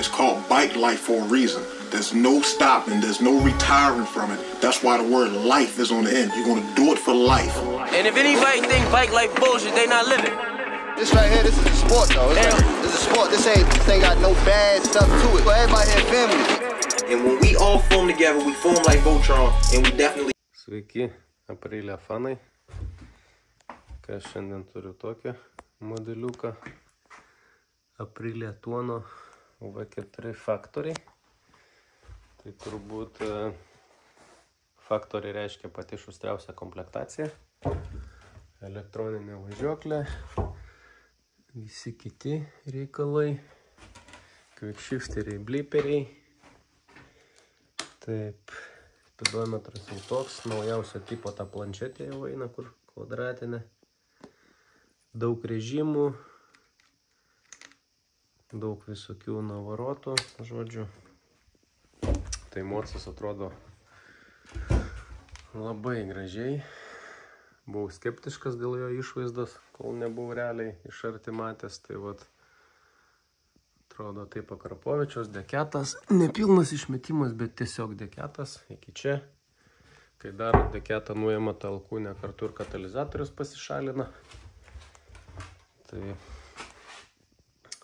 It's called bike life for a reason. There's no stopping, there's no retiring from it. That's why the word life is on the end. You're gonna do it for life. And if anybody think bike life bullshit, they not living. This right here, this is a sport though. This is a sport. This ain't got no bad stuff to it. But everybody here family. And when we all form together, we form like Voltron, and we definitely... Sveiki, Aprilia fanai. Ką šiandien turiu tokį modeliuką. Aprilia Tuono V4 Factory. Tai turbūt Factory reiškia pati šustriausia komplektacija. Elektroninė važiuoklė. Visi kiti reikalai. Quickshifteriai, bliperiai. Taip, speedometras jau toks. Naujausio tipo ta planšetė jau eina, kur kvadratinė. Daug režimų. Daug visokių navarotų, žodžiu. Tai mocas atrodo labai gražiai. Buvau skeptiškas dėl jo išvaizdos, kol nebuvau realiai iš arti matęs. Tai vat, atrodo taip Akrapovičiaus deketas. Nepilnas išmetimas, bet tiesiog deketas iki čia. Kai daro deketą, nuėma tą alkūnę kartu ir katalizatorius pasišalina. Tai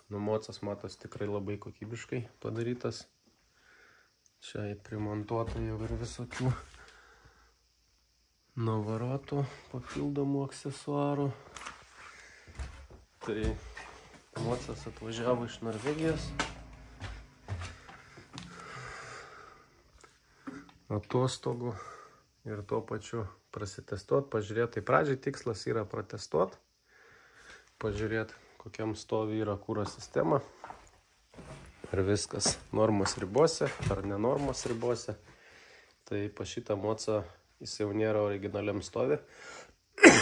mocas matos tikrai labai kokybiškai padarytas. Čia primontuota jau ir visokių navarotų, papildomų aksesuarų. Tai mocas atvažiavo iš Norvegijos. Atostogų ir tuo pačiu prasitestuot, pažiūrėti. Tai pradžiai tikslas yra protestuot, pažiūrėti, kokiam stovi yra kuro sistema. Ar viskas normos ribose, ar nenormos ribose. Tai pa šitą mocą jis jau nėra originaliam stovi.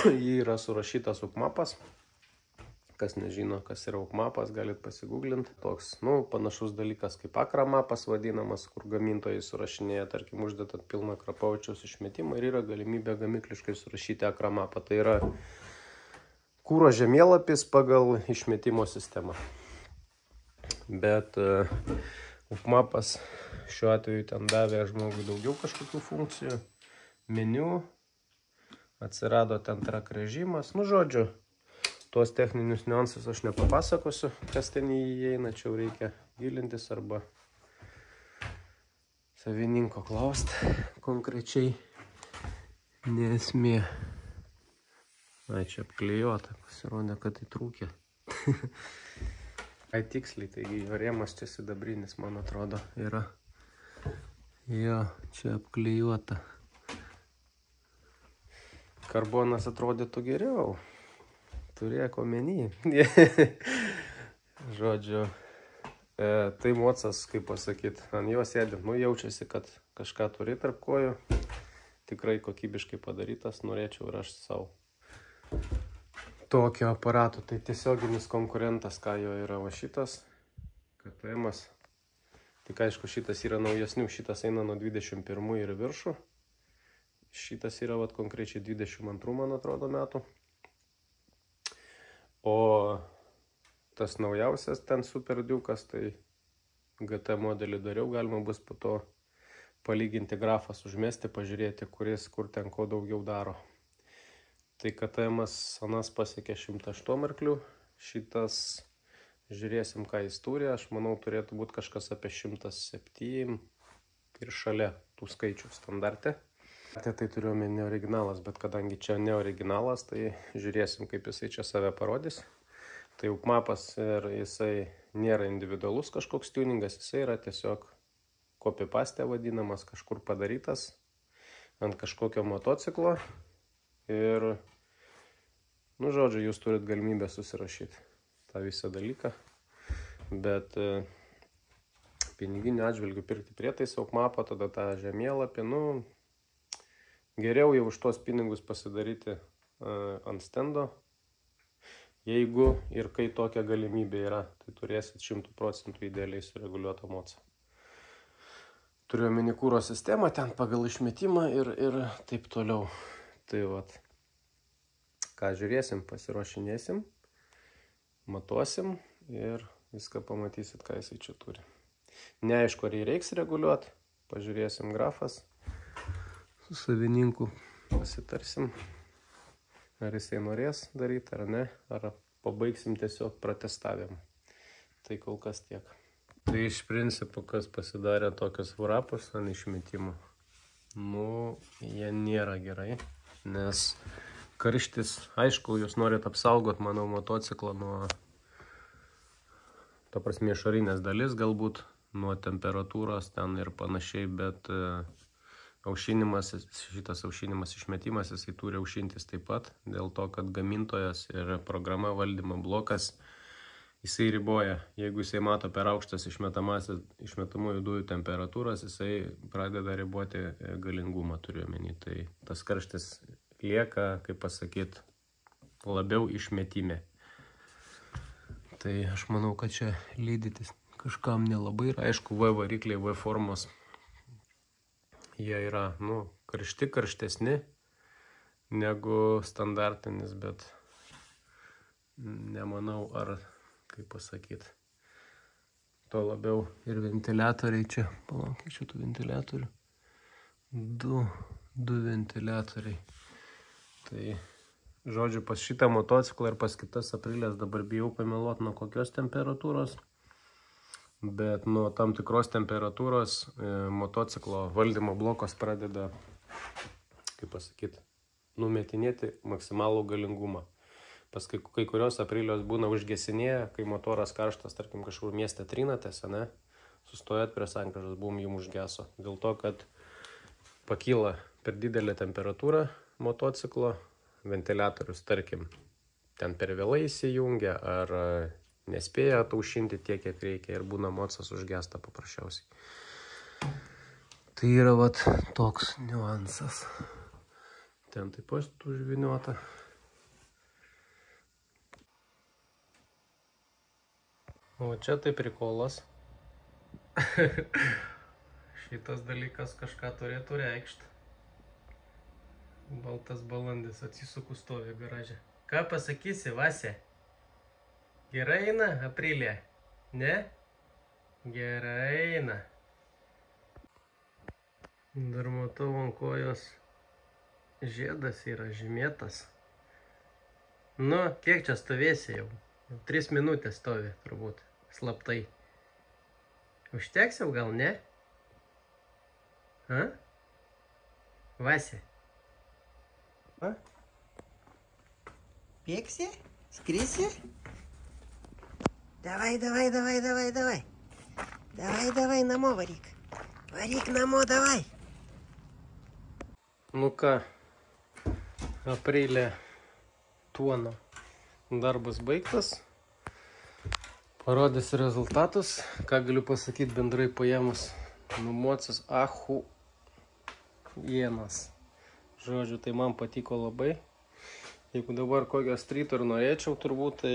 Jį yra surašytas UKMAPas. Kas nežino, kas yra UKMAPas, galit pasigūglinti. Toks, panašus dalykas kaip Akramapas vadinamas, kur gamintojai surašinėja, tarkim, uždedant pilną Akrapovičiaus išmetimą ir yra galimybė gamikliškai surašyti Akramapą. Tai yra kuro žemėlapis pagal išmetimo sistemą. Bet UKMAPas šiuo atveju ten davė žmogui daugiau kažkokių funkcijų. Meniu, atsirado ten track režimas. Žodžiu, tuos techninius niuansus aš nepapasakosiu, kas ten įeina, čia reikia gilintis arba savininko klausti konkrečiai. Nesmė. Čia apklijuota, pasirodė, kad įtrūkė. Tiksliai, taigi jo rėmas čia sidabrinis, man atrodo, yra. Jo, čia apklijuota. Karbonas atrodytų geriau. Turėk omeny. Žodžiu, tai mocas, kaip pasakyti, ant jo sėdint, jaučiasi, kad kažką turi tarp kojų. Tikrai kokybiškai padarytas, norėčiau ir aš savo tokio aparato. Tai tiesioginis konkurentas, ką jo yra va šitas KTM-as. Tik aišku, šitas yra naujesnių, šitas eina nuo 21 ir viršų. Šitas yra konkrečiai 22, man atrodo, metų. O tas naujausias ten Super Duke'as, tai GT modelį dariau, galima bus po to palyginti grafas, užmesti, pažiūrėti, kur ten ko daugiau daro. Tai KTM-as anas pasiekė 108 arklių, šitas žiūrėsim, ką jis turi, aš manau, turėtų būti kažkas apie 107 ir šalia tų skaičių standarte. Tai turiu omeny originalas, bet kadangi čia ne originalas, tai žiūrėsim, kaip jisai čia save parodys. Tai UKMAPas ir jisai nėra individualus kažkoks tuningas, jisai yra tiesiog copy-paste vadinamas, kažkur padarytas ant kažkokio motociklo. Ir, žodžiu, jūs turit galimybę susirašyti tą visą dalyką. Bet piniginių atžvilgių pirkti prietaisą UKMAPą, tada tą žemėlapį, geriau jau už tuos pinigus pasidaryti ant stendo. Jeigu ir kai tokia galimybė yra, tai turėsit 100% idealiai sureguliuotą mocą. Turiu omeny kuro sistemą ten pagal išmetimą ir taip toliau. Tai vat, ką žiūrėsim, pasiruošinėsim, matuosim ir viską pamatysit, ką jisai čia turi. neaišku, ar jį reiks reguliuoti. Pažiūrėsim grafas. Su savininku pasitarsim, ar jisai norės daryti ar ne, ar pabaigsim tiesiog pratestavimą. Tai kol kas tiek. Tai iš principo, kas pasidarė tokius vrapus ant išmetimų, jie nėra gerai, nes karštis, aišku, jūs norit apsaugot, manau, motociklą nuo, ta prasme, išorinės dalis galbūt, nuo temperatūros ten ir panašiai, bet šitas aušinimas išmetimas, jisai turi aušintis taip pat, dėl to, kad gamintojas ir programa valdymo blokas, jisai riboja. Jeigu jisai mato per aukštas išmetamųjų dujų temperatūras, jisai pradeda riboti galingumą, turiu omeny. Tai tas karštis lieka, kaip pasakyti, labiau išmetime. Tai aš manau, kad čia lydytis kažkam nelabai yra. Aišku, V varikliai, V formos, jie yra, karštesni negu standartinis, bet nemanau, ar, kaip pasakyti, to labiau ir ventiliatoriai čia. Palauk, kiek čia tų ventiliatorių? Du ventiliatoriai. Tai, žodžiu, pas šitą motociklą ir pas kitas Aprilės dabar bijau pameluoti nuo kokios temperatūros, bet nuo tam tikros temperatūros motociklo valdymo blokas pradeda, kaip pasakyti, numetinėti maksimalų galingumą. Pas kai kurios Aprilios būna užgesinėję, kai motoras karštas, tarkim, kažkur mieste trinatės, sustojat prie sankryžos, jum užgeso. Dėl to, kad pakyla per didelę temperatūrą motociklo, ventiliatorius, tarkim, ten per vėlai įsijungia, ar nespėja ataušinti tiek, kiek reikia, ir būna mocas užgesta paprasčiausiai. Tai yra vat toks niuansas. Ten taip pat užviniuota. O čia tai prikolas. Šitas dalykas kažką turėtų reikšti. Baltas balandis atsisuku stovi garaže. Ką pasakysi, Vasė? Gerai eina, Aprilė? Ne? Gerai eina. Dar matau, ant kojos žiedas yra žymėtas. Kiek čia stovėsi jau? 3 minutės stovi, turbūt, slaptai. Užteks jau gal, ne? Vasė? Bėgsi? Skrisi? Davai. Davai, namo varyk. Varyk namo, davai. Ką, Aprilė tuono darbas baigtas. Parodys rezultatus. Ką galiu pasakyti bendrai paėmus? Mocas ienas. Žodžiu, tai man patiko labai. Jeigu dabar kokią street ir norėčiau, turbūt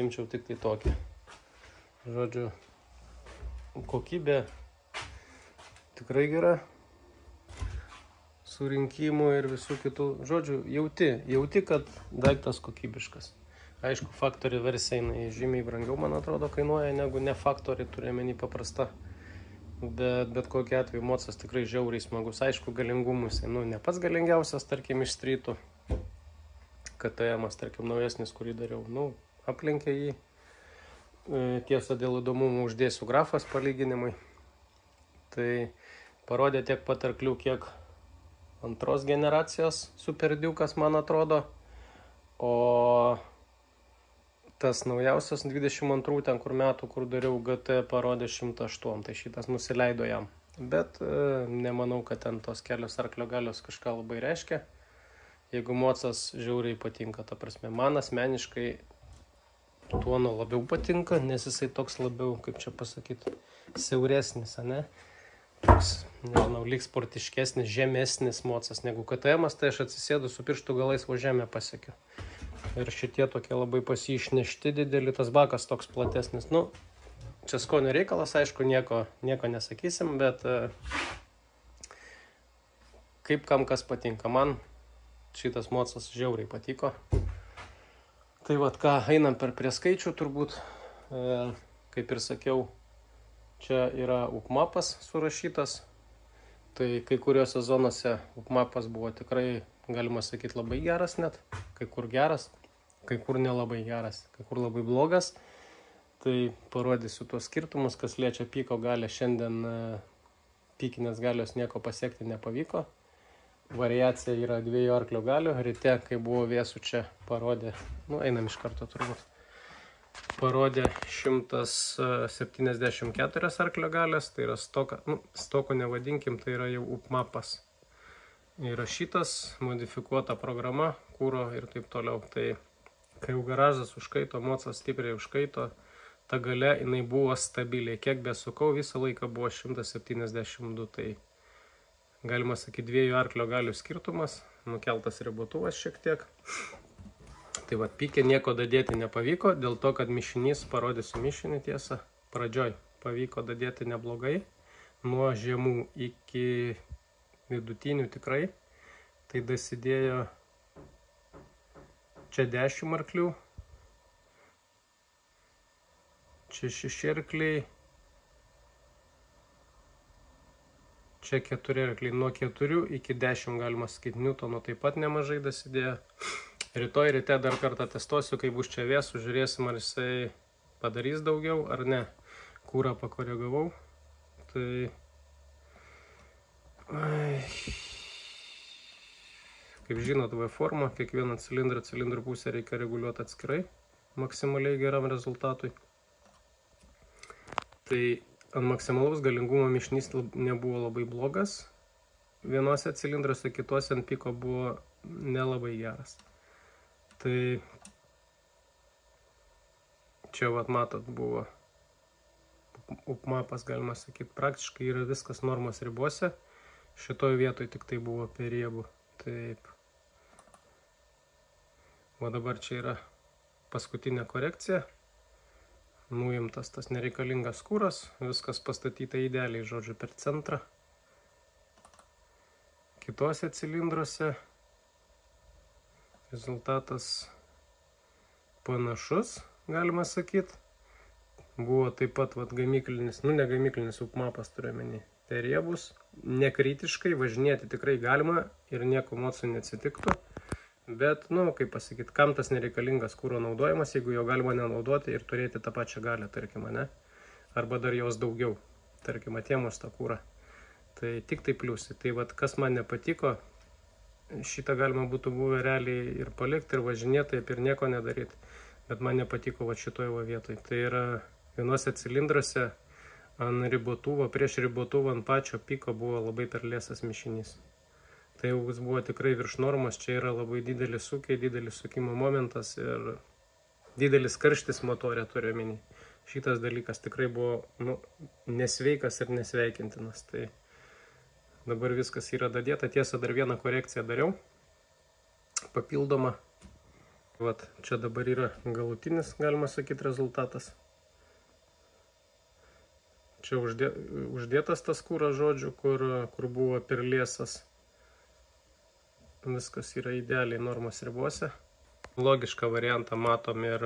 imčiau tik tai tokį. Žodžiu, kokybė tikrai gera. Surinkimų ir visų kitų. Žodžiu, jauti, kad daiktas kokybiškas. Aišku, factory versija žymiai brangiau, man atrodo, kainuoja, negu ne factory, turėmenį paprasta. Bet kokiu atveju mocas tikrai žiauriai smagus. Aišku, galingumus, ne pats galingiausias, tarkim, iš streetų. KTM-as, tarkim, naujesnis, kurį dariau, aplenkė jį. Tiesa, dėl įdomumų uždėsiu grafas palyginimai. Tai parodė tiek pat arklių, kiek antros generacijos Super Duke'as, man atrodo. O tas naujausias 22 ten kur metų, kur dariau GT, parodė 108, tai šitas nusileido jam. Bet nemanau, kad ten tos kelios arklio galios kažką labai reiškia. Jeigu mocas žiauriai patinka, ta prasme, man asmeniškai tuono labiau patinka, nes jisai toks labiau, kaip čia pasakyti, siauresnis, toks, nežinau, lyg sportiškesnis, žemesnis mocas negu KTM-as, tai aš atsisėdu su pirštų galais vo žemę pasiekiu. Ir šitie tokie labai pasiišnešti dideli, tas bakas toks platesnis. Čia skonio reikalas, aišku, nieko nesakysim, bet kaip kam kas patinka. Man šitas mocas žiauriai patiko. Tai vat ką, einam prie skaičių turbūt, kaip ir sakiau, Čia yra upmapas surašytas. Tai kai kuriuose zonose upmapas buvo tikrai, galima sakyti, labai geras net. Kai kur geras, kai kur nelabai geras, kai kur labai blogas. Tai parodysiu tuos skirtumus, kas liečia piko galę. Šiandien pikinės galios nieko pasiekti nepavyko. Variacija yra 2 arklio galių. Ryte, kai buvo vėsų, čia parodė, einam iš karto turbūt, parodė 174 arklio galės. Tai yra stoko nevadinkim, tai yra jau upmapas. Įrašytas, modifikuota programa, kūro ir taip toliau. Tai kai jau garažas užkaito, mocas stipriai užkaito, ta galia jinai buvo stabiliai. Kiek besukau, visą laiką buvo 172. Tai galima sakyti 2 arklio galių skirtumas. Nukeltas ribotuvas šiek tiek. Tai va, pikė nieko dadėti nepavyko, dėl to, kad mišinys, parodysiu mišinį tiesą, pradžioj pavyko dadėti neblogai. Nuo žemų iki vidutinių tikrai. Tai dasidėjo čia 10 arklių. Čia 6 arkliai, čia 4 arkliai, nuo 4 iki 10 galima sakyti Newtono taip pat nemažai dasidėjo. Rytoj ryte dar kartą testuosiu, kai bus čia vėsų, žiūrėsim, ar jisai padarys daugiau ar ne. Kūrą pakoregavau, tai kaip žinot, V forma, kiekvieną cilindrų pusę reikia reguliuoti atskirai, maksimaliai geram rezultatui. Tai ant maksimalaus galingumo mišinys nebuvo labai blogas. Vienose cilindruose, kitose ant piko buvo nelabai geras. Tai čia, vat, matot, buvo upmapas, galima sakyti, praktiškai yra viskas normos ribose. Šitoje vietoje tik tai buvo per riebų. Taip. O dabar čia yra paskutinė korekcija. Nuimtas tas nereikalingas kūras, viskas pastatyta idealiai, žodžiu, per centrą. Kitose cilindruose rezultatas panašus, galima sakyti. Buvo taip pat gamyklinis, ne gamyklinis upmapas turiuomenį, per riebus. Nekritiškai važinėti tikrai galima ir nieko mocų neatsitiktų. Bet, kaip pasakyti, kam tas nereikalingas kūro naudojimas, jeigu jo galima nenaudoti ir turėti tą pačią galę, tarkim, ne? Arba dar jos daugiau, tarkim, atėmus tą kūrą. Tai tik tai pliusai. Tai vat, kas man nepatiko, šitą galima būtų buvę realiai ir palikti, ir važinėti, ir nieko nedaryti. Bet man nepatiko vat šitoje vietoje. Tai yra vienose cilindruose ant ribotuvo, prieš ribotuvą ant pačio piko buvo labai per lėsas mišinys. Tai jau jis buvo tikrai virš normos, čia yra labai didelis sūkiai, didelis sukimo momentas ir didelis karštis motorė turiu omeny. Šitas dalykas tikrai buvo nesveikas ir nesveikintinas. Tai dabar viskas yra dadėta. Tiesa, dar vieną korekciją dariau, papildomą. Vat, čia dabar yra galutinis, galima sakyti, rezultatas. Čia uždėtas tas kūras, žodžiu, kur buvo per lėsas. Viskas yra idealiai normos ribose. Logišką variantą matom ir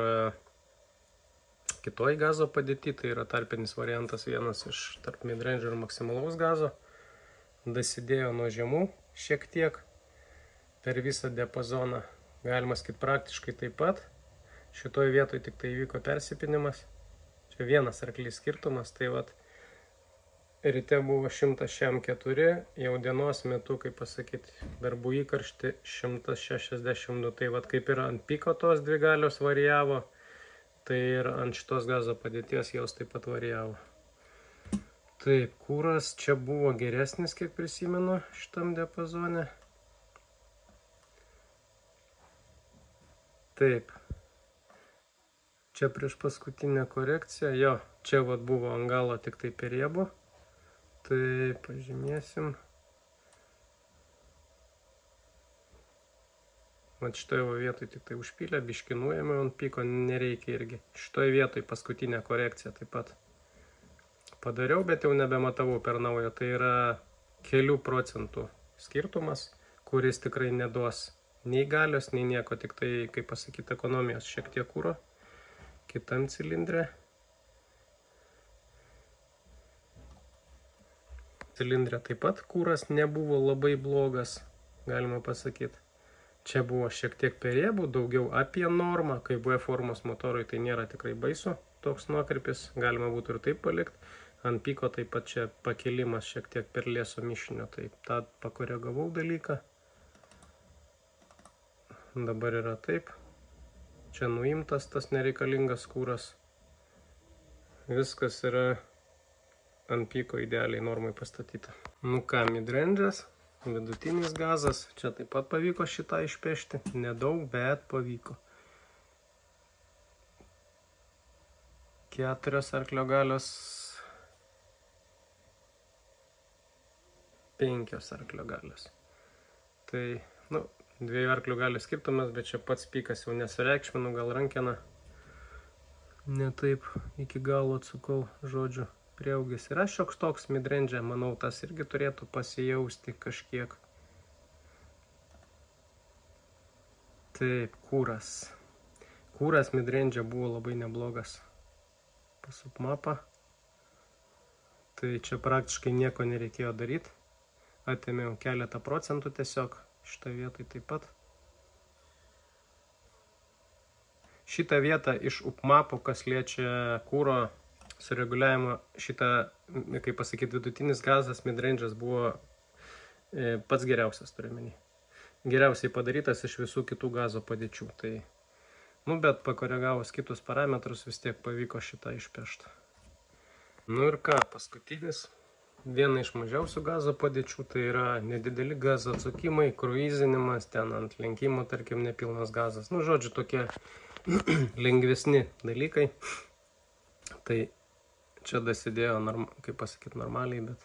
kitoj gazo padėti, tai yra tarpinis variantas, vienas iš tarp midrange ir maksimalaus gazo. Dasidėjo nuo žemų šiek tiek per visą diapazoną. Galima sakyti praktiškai taip pat. Šitoje vietoje tik tai įvyko persipinimas. Čia vienas arklys skirtumas, tai vat ryte buvo 104, jau dienos metu, kaip pasakyti, darbų įkaršti 162. Tai vat kaip ir ant piko tos 2 galios varijavo, tai ir ant šitos gazo padėties jos taip pat varijavo. Taip, kūras čia buvo geresnis, kiek prisimenu, šitam diapazone. Taip. Čia prieš paskutinę korekciją, jo, čia vat buvo ant galo tik tai per riebų. Tai pažymėsim. Vat šitoje vietoje tik tai užpylę, biškį nuėmė, ant piko nereikia irgi. Šitoje vietoje paskutinę korekciją taip pat padariau, bet jau nebematavau per naujo. Tai yra kelių procentų skirtumas, kuris tikrai neduos nei galios, nei nieko, tik tai, kaip pasakyti, ekonomijos šiek tiek kūro kitam cilindre. Cilindre taip pat kūras nebuvo labai blogas, galima pasakyti. Čia buvo šiek tiek per riebų, daugiau apie normą, kai V formos motorui tai nėra tikrai baisu, toks nuokrypis, galima būtų ir taip palikti. Ant piko taip pat čia pakelimas šiek tiek per lieso mišinio, tai tą pakoregavau dalyką. Dabar yra taip, čia nuimtas tas nereikalingas kūras. Viskas yra ant piko idealiai normai pastatyta. Nu ką, midrange'as. Vidutinis gazas, čia taip pat pavyko šitą išpešti, nedaug, bet pavyko. 4 arklio galios, 5 arklio galios. Tai, 2 arklio galios skirtumas, bet čia pats pikas jau nesureikšminu, gal rankena. Ne taip iki galo atsukau, žodžiu. Prieaugis yra šioks toks midrange, manau, tas irgi turėtų pasijausti kažkiek. Taip, kūras. Kūras midrange buvo labai neblogas. Pasup mapą. Tai čia praktiškai nieko nereikėjo daryti. Atėmiau keletą procentų tiesiog šitą vietą taip pat. Šitą vietą iš upmapo, kas liečia kūro sureguliavimo, šitą, kaip pasakyti, vidutinis gazas, midrange'as buvo pats geriausias, turiuomenį. Geriausiai padarytas iš visų kitų gazo padėčių. Tai, bet pakoregavus kitus parametrus vis tiek pavyko šitą išpešti. Ir ką, paskutinis, viena iš mažiausių gazo padėčių, tai yra nedideli gazo atsukimai, kruizinimas, ten ant lenkimo, tarkim, nepilnas gazas. Žodžiu, tokie lengvesni dalykai. Tai čia dasidėjo, kaip pasakyti, normaliai, bet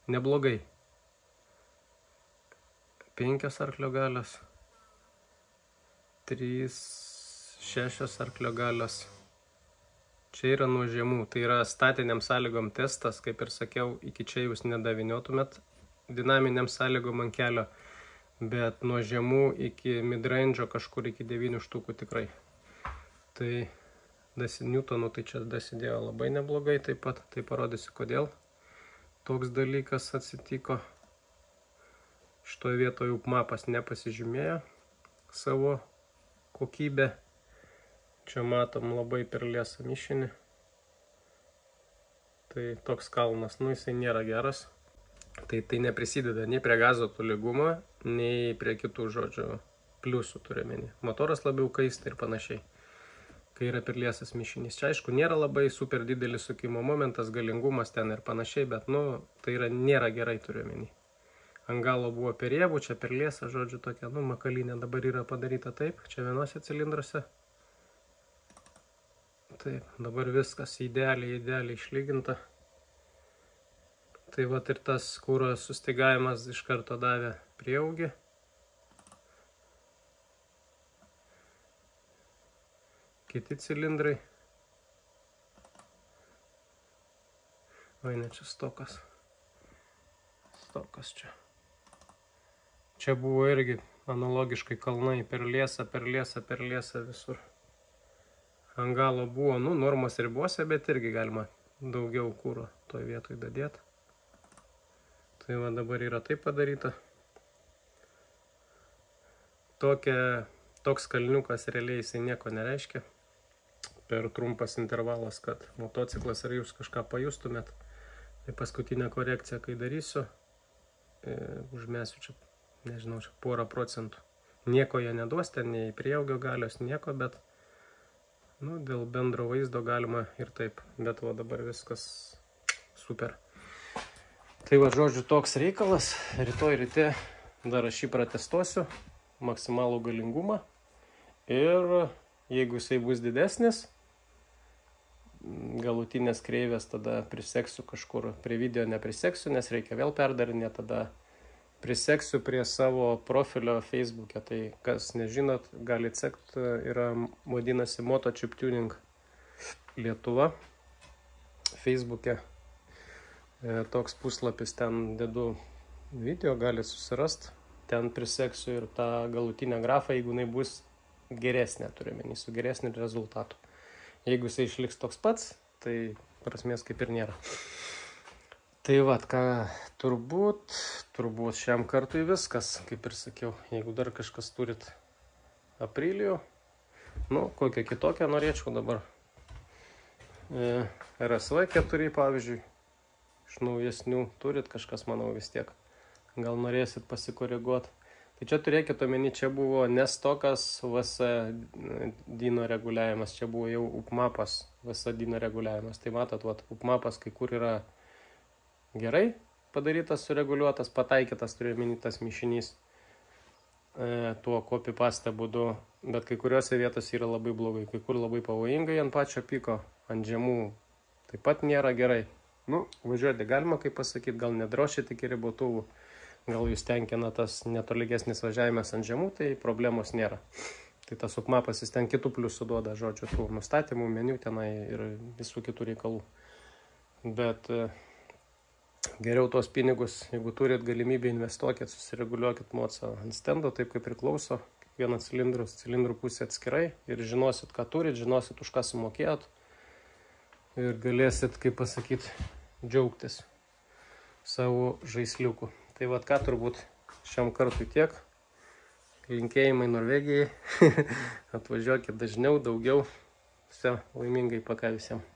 neblogai. 5 arklio galios, 3, 6 arklio galios. Čia yra nuo žemų, tai yra statiniam sąlygom testas, kaip ir sakiau, iki čia jūs nedaviniotumėt dinaminiam sąlygom ant kelio, bet nuo žemų iki midrange'o kažkur iki 9 štukų tikrai. Tai Newtonų tai čia dasidėjo labai neblogai taip pat, tai parodysiu kodėl toks dalykas atsitiko. Šitoje vietoje upmapas nepasižymėjo savo kokybę. Čia matom labai per liesą mišinį. Tai toks kalnas, jisai nėra geras. Tai neprisideda nei prie gazo tolygumo, nei prie kitų žodžių pliusų turiuomenį. Motoras labiau kaista ir panašiai, kai yra per liesas mišinys. Čia aišku nėra labai super didelis sukimo momentas, galingumas ten ir panašiai, bet tai nėra gerai turiuomenį. Ant galo buvo per riebų, čia per liesą, žodžiu, tokia, makalinė dabar yra padaryta taip, čia vienose cilindruose. Taip, dabar viskas idealiai išlyginta. Tai vat ir tas kūro sustygavimas iš karto davė prieaugį. Kiti cilindrai. Ne, čia stokas. Stokas čia. Čia buvo irgi analogiškai kalnai per liesą visur. Ant galo buvo, normos ribose, bet irgi galima daugiau kūro toj vietoj dadėti. Tai va dabar yra taip padaryta. Toks kalniukas realiai jisai nieko nereiškia. Per trumpas intervalas, kad motociklas ar jūs kažką pajustumėt. Tai paskutinę korekciją, kai darysiu, užmesiu čia, nežinau, čia porą procentų. Nieko jie neduos, ten nei prieaugio galios, nieko, bet dėl bendro vaizdo galima ir taip. Bet va dabar viskas super. Tai va, žodžiu, toks reikalas. Rytoj ryte dar aš jį pratestuosiu, maksimalų galingumą. Ir jeigu jisai bus didesnis, galutinės kreivės tada priseksiu kažkur, prie video nepriseksiu, nes reikia vėl perdarinėti, tada priseksiu prie savo profilio Facebook'e. Tai kas nežinot, galite sekti, yra vadinasi Motochip Tuning Lietuva Facebook'e. Toks puslapis, ten dedu video, galite susirasti, ten priseksiu ir tą galutinę grafą, jeigu jinai bus geresnė, turiuomenį, su geresniu rezultatu. Jeigu jisai išliks toks pats, tai prasmės kaip ir nėra. Tai vat, ką turbūt šiam kartui viskas, kaip ir sakiau. Jeigu dar kažkas turit aprilijų, nu, kokią kitokią norėčiau dabar. RSV 4, pavyzdžiui, iš naujesnių turit kažkas, manau, vis tiek. Gal norėsit pasikoreguoti. Tai čia turėkit omeny, čia buvo nestokas VS dyno reguliavimas, čia buvo jau upmapas VS dyno reguliavimas. Tai matot, vat, upmapas kai kur yra gerai padarytas, sureguliuotas, pataikytas, turiu omeny tas mišinys tuo copy-paste būdu, bet kai kuriuose vietose yra labai blogai, kai kur labai pavojingai ant pačio piko, ant žemų taip pat nėra gerai. Nu, važiuoti galima, kaip pasakyti, gal nedrošit iki ribotuvų, gal jūs tenkina tas netolygesnis važiavimas ant žemų, tai problemos nėra. Tai tas upmapas jis ten kitų pliusų duoda, žodžiu, tų nustatymų, meniu tenai ir visų kitų reikalų. Bet geriau tos pinigus, jeigu turit galimybę, investuokit, susireguliuokit mocą ant stendo, taip kaip priklauso, kiekvieną cilindrų pusę atskirai ir žinosit, ką turit, žinosit, už ką sumokėjot ir galėsit, kaip pasakyti, džiaugtis savo žaisliuku. Tai vat ką turbūt šiam kartui tiek. Linkėjimai Norvegijai. Atvažiuokit dažniau, daugiau. Visi laimingai, paka visiems.